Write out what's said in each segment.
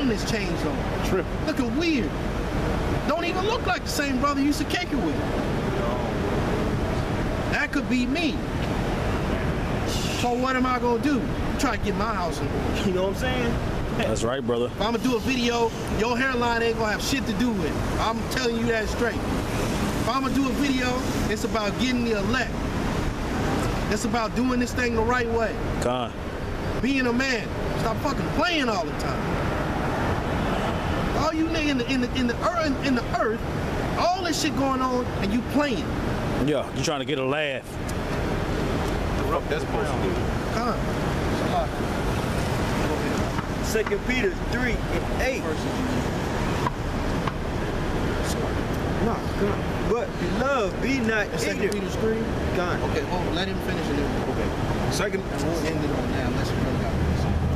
putting this change on. Tripping. Looking weird. Don't even look like the same brother you used to kick it with. That could be me. So what am I gonna do? Try to get my house in order. You know what I'm saying? That's right, brother. If I'm gonna do a video, your hairline ain't gonna have shit to do with it. I'm telling you that straight. If I'm gonna do a video, it's about getting the elect. It's about doing this thing the right way. God. Being a man. Stop fucking playing all the time. All you niggas in the earth, all this shit going on, and you playing. Yeah, you trying to get a laugh. That's supposed to do. Come on. 2 Peter 3:8. No, come on. But beloved, be not ignorant. Peter screen. God. Okay, well, let him finish it. Okay. Second, And we'll end it on that unless we really got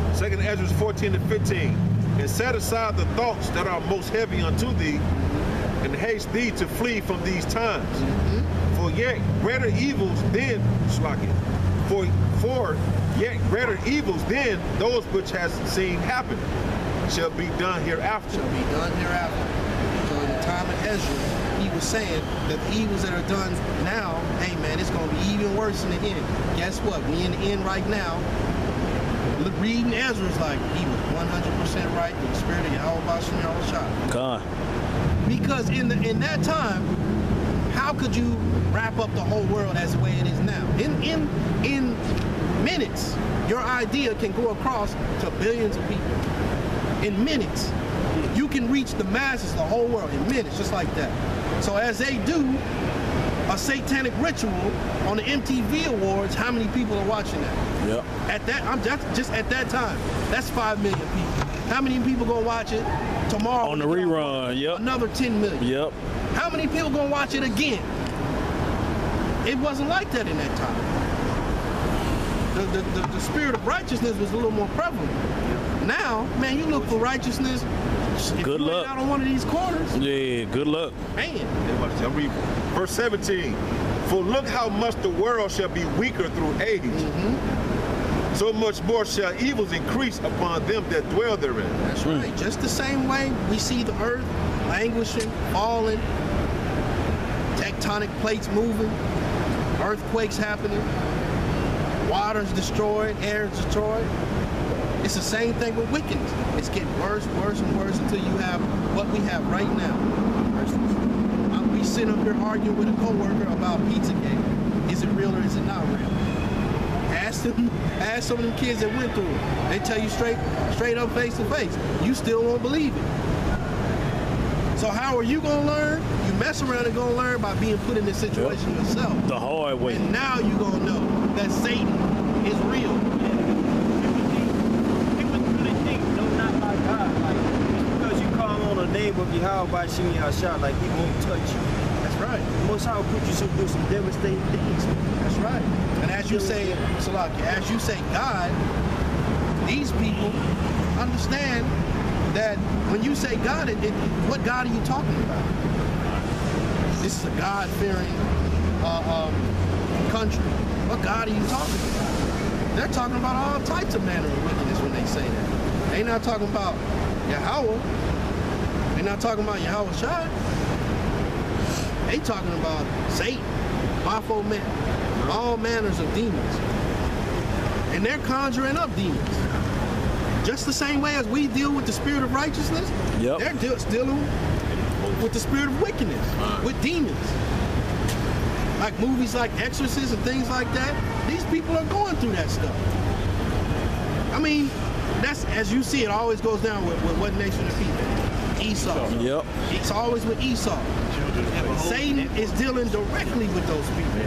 this. Second Ezra 14-15. And set aside the thoughts that are most heavy unto thee, and haste thee to flee from these times. For yet greater evils then, for yet greater evils than those which has seen happen shall be done hereafter. Shall be done hereafter. So in the time of Ezra, he was saying that the evils that are done now, hey man, it's gonna be even worse in the end. Guess what? We in the end right now. Look, reading Ezra is like he was 100% right in the spirit of Yahweh Bashem Yahushua. God. Because in that time, how could you wrap up the whole world as the way it is now? In minutes, your idea can go across to billions of people. In minutes, you can reach the masses, the whole world, in minutes, just like that. So as they do a satanic ritual on the MTV Awards, how many people are watching that? Yep. At that, just at that time, that's 5 million people. How many people gonna watch it tomorrow? On the rerun, yep. Another 10 million. Yep. How many people gonna watch it again? It wasn't like that in that time. The spirit of righteousness was a little more prevalent. Now, man, you look for righteousness. If Good you luck. out on one of these corners, Yeah, good luck. man. I'll read verse 17. For look how much the world shall be weaker through age. So much more shall evils increase upon them that dwell therein. That's right. Just the same way we see the earth languishing, falling, tectonic plates moving, earthquakes happening, water's destroyed, air's destroyed. It's the same thing with wickedness. It's getting worse, worse, and worse until you have what we have right now. We sit up here arguing with a coworker about Pizzagate. Is it real or is it not real? Ask some of them kids that went through it. They tell you straight up, face to face. You still won't believe it. So how are you gonna learn? You mess around and gonna learn by being put in this situation yourself. The hard way. And now you gonna know that Satan is real. People really think, no, not my God. Like, just because you call on the name of Yahweh Bashem Yahushua, like he won't touch you. That's right. The Most High will put you through some devastating things. That's right. And as you say, Salaki, as you say God, these people understand that when you say God, what God are you talking about? This is a God-fearing country. What God are you talking about? They're talking about all types of manner of wickedness when they say that. They're not talking about Yahweh. They're not talking about Yahweh Shai. They talking about Satan, Baphomet, man, all manners of demons. And they're conjuring up demons. Just the same way as we deal with the spirit of righteousness, Yep. they're dealing with the spirit of wickedness, with demons. Like movies like Exorcist and things like that, these people are going through that stuff. I mean, that's, as you see, it always goes down with what nation of people? Esau. Yep. It's always with Esau. Satan is dealing directly with those people.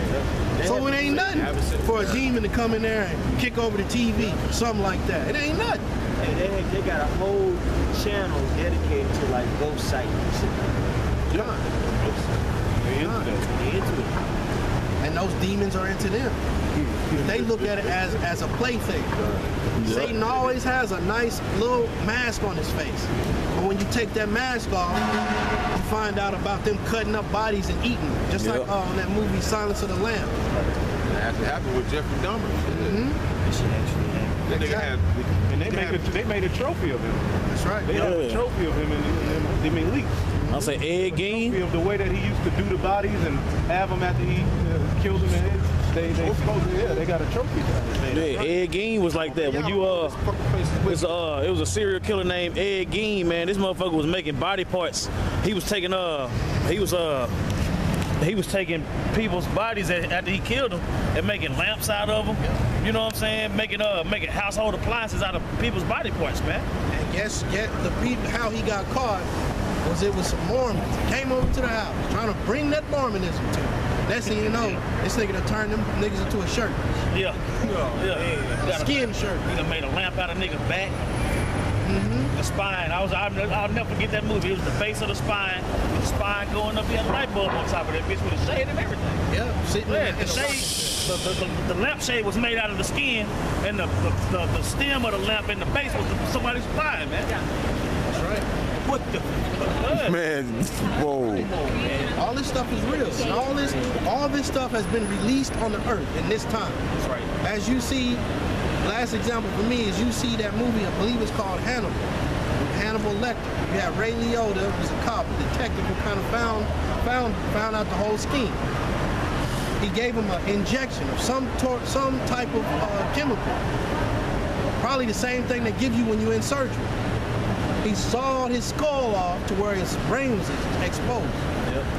So it ain't nothing for a demon to come in there and kick over the TV, something like that. It ain't nothing. And they got a whole channel dedicated to like ghost sightings. John. They're into it. And those demons are into them. They look at it as a plaything. Satan always has a nice little mask on his face. But when you take that mask off, you find out about them cutting up bodies and eating them. Just like in that movie Silence of the Lambs. That actually happened with Jeffrey Dahmer. That shit actually happened. That nigga had And they made a trophy of him. That's right. They have a Yeah. trophy of him in the leaks. I'll say Ed Trophy Gein. of the way that he used to do the bodies and have them after he killed them. And they they got a trophy. Yeah, Ed Gein was like that. When you it was a serial killer named Ed Gein, man. This motherfucker was making body parts. He was taking people's bodies after he killed them and making lamps out of them. You know what I'm saying? Making household appliances out of people's body parts, man. And guess the people how he got caught was it was some Mormons. Came over to the house trying to bring that Mormonism to him. Next thing you know, this nigga done turned them niggas into a shirt. Yeah. A skin shirt. He done made a lamp out of nigga's back. The spine. I'll never forget that movie. It was the base of the spine. With the spine going up. He had a light bulb on top of that bitch with a shade and everything. Yeah, sitting Yeah, in the shade, the lamp shade was made out of the skin, and the stem of the lamp and the base was somebody's spine, man. That's right. What the? Man, whoa. All this stuff is real. And all this stuff has been released on the earth in this time. That's right. As you see, last example for me is you see that movie, I believe it's called Hannibal. With Hannibal Lecter. You have Ray Liotta, who's a cop, a detective who kind of found out the whole scheme. He gave him an injection of some type of chemical. Probably the same thing they give you when you're in surgery. He sawed his skull off to where his brain was exposed.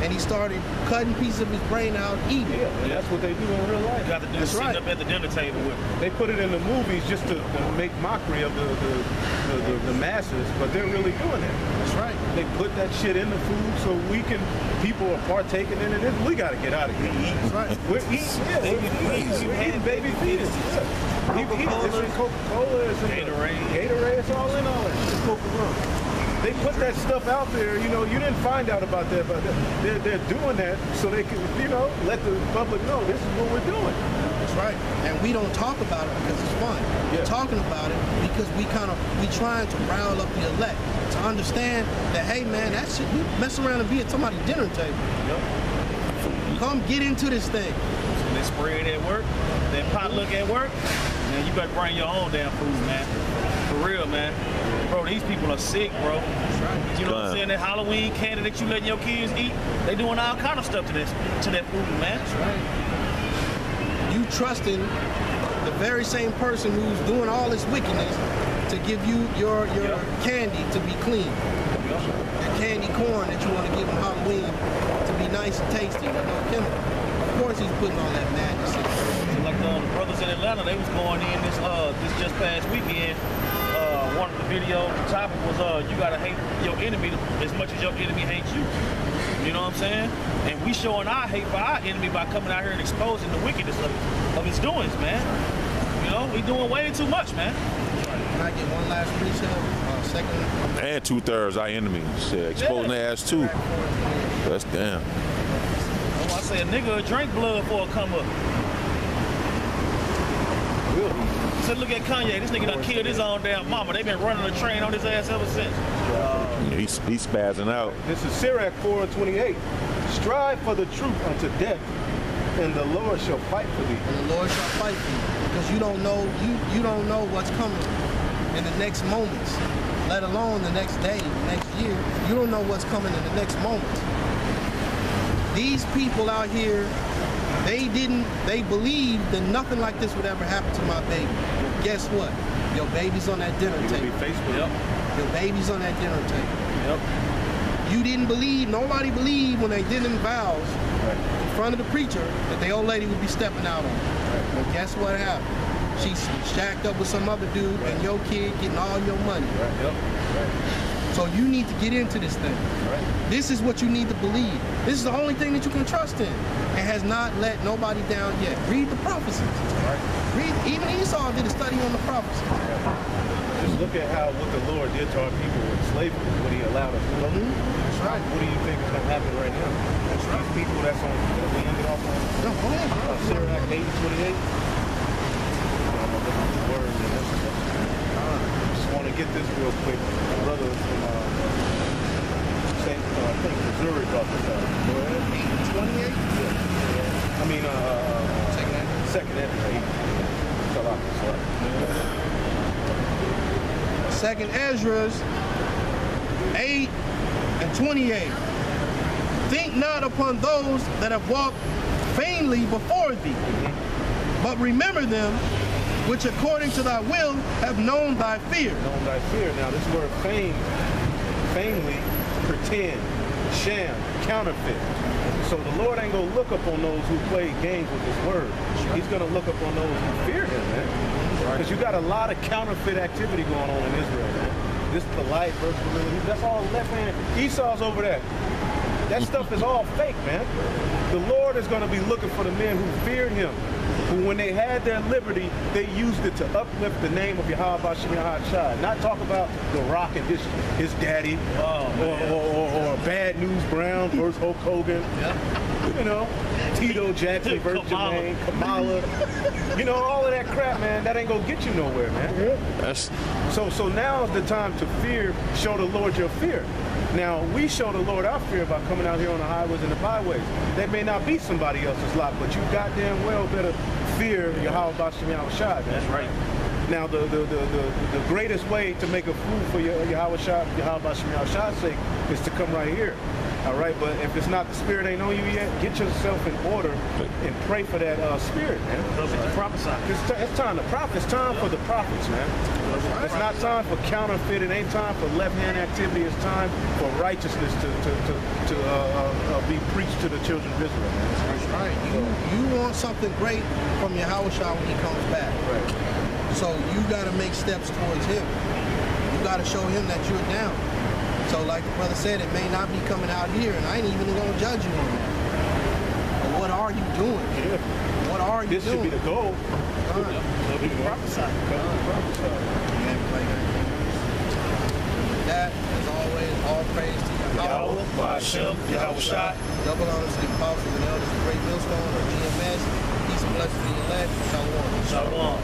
And he started cutting pieces of his brain out, eating it. And that's what they do in real life. You got to do That's sitting right. up at the dinner table with him. They put it in the movies just to make mockery of the masses, but they're really doing it. That's right. They put that shit in the food so people are partaking in it. We got to get out of here. That's right. We're eating, we're eating baby fetus. It's in Coca-Cola, it's in Gatorade, it's all in all that. It's Coca-Cola. They put that stuff out there, you didn't find out about that, but they're doing that so they can, let the public know this is what we're doing. That's right. And we don't talk about it because it's fun. Yeah. We're talking about it because we trying to rile up the elect to understand that, hey man, that shit, you mess around and be at somebody's dinner table. Yep. Come get into this thing. They spread at work, they potluck at work, man, you better bring your own damn food, man. For real, man. Bro, these people are sick, bro. You know what I'm saying? That Halloween candy that you letting your kids eat, they doing all kind of stuff to that food, man. That's right. You trusting the very same person who's doing all this wickedness to give you your candy to be clean. Your candy corn that you want to give them Halloween to be nice and tasty with no chemical. Of course he's putting all that madness in. So like the brothers in Atlanta, they was going in this just past weekend. One of the videos, the topic was you gotta hate your enemy as much as your enemy hates you. You know what I'm saying? And we showing our hate for our enemy by coming out here and exposing the wickedness of his doings, man. We doing way too much, man. Can I get one last precept? Second. And 2/3 our enemies. Shit, exposing their ass too. That's damn. Oh, I say a nigga will drink blood before it come up. So look at Kanye. This nigga done killed his own damn mama. They been running a train on his ass ever since. He's spazzing out. This is Sirach 4:28. Strive for the truth unto death, and the Lord shall fight for thee. And the Lord shall fight for you. Because you don't know what's coming in the next moments, let alone the next day, the next year. You don't know what's coming in the next moments. These people out here, they believed that nothing like this would ever happen to my baby. Guess what? Your baby's on that dinner table. Yep. Your baby's on that dinner table. Yep. You didn't believe, nobody believed when they did them vows in front of the preacher that the old lady would be stepping out on them. Well, guess what happened? She's shacked up with some other dude and your kid getting all your money. So you need to get into this thing. This is what you need to believe. This is the only thing that you can trust in. It has not let nobody down yet. Read the prophecies. Read, even Esau did a study on the prophecies. Just look at what the Lord did to our people with slavery, what he allowed us to do. That's right. What do you think is going to happen right now? These people that's on, that we ended off on. No, go ahead, bro. Sirach 8:28. I'm going to look at the words in this. Just want to get this real quick. My brother from I think Missouri brought this up. Go ahead. 8:28? Yeah. I mean, second Ezra 8. Second Ezra's 8 and 28. Think not upon those that have walked vainly before thee, but remember them which according to thy will have known thy fear. Known thy fear. Now this word feign, vainly, pretend, sham, counterfeit. So the Lord ain't gonna look up on those who play games with his word. He's gonna look up on those who fear him, man. Because you got a lot of counterfeit activity going on in Israel, man. This polite versus religion, that's all left hand. Esau's over there. That stuff is all fake, man. The Lord is gonna be looking for the men who feared him, who when they had their liberty, they used it to uplift the name of Yahweh Bashim Yahweh. Not talk about The Rock and his daddy, or Bad News Brown versus Hulk Hogan. You know, Tito Jackson versus Jermaine, Kamala. You know, all of that crap, man, that ain't gonna get you nowhere, man. So now is the time to fear, show the Lord your fear. Now, we show the Lord our fear by coming out here on the highways and the byways. That may not be somebody else's lot, but you goddamn well better fear Yahweh Bashim Yahweh. That's right. Now, the greatest way to make a fool for Yahweh Bashim Yahweh's sake is to come right here. All right, but if it's not, the spirit ain't on you yet, get yourself in order and pray for that spirit, man. It's time to prophet. It's time for the prophets, man. It's not time for counterfeit. It ain't time for left-hand activity. It's time for righteousness to be preached to the children of Israel, man. That's right. You want something great from Yahweh when he comes back. Right. So you got to make steps towards him. You got to show him that you're down. So like the brother said, it may not be coming out here, and I ain't even going to judge you on that. But what are you doing? Yeah. What are you doing? This should be the goal. Prophesy. That, as always, all praise to Yahweh. Bashim Yahweh. Double honors to the apostles and elders of Great Millstone or GMS. Peace and blessings to the elect. Shalom. Shalom.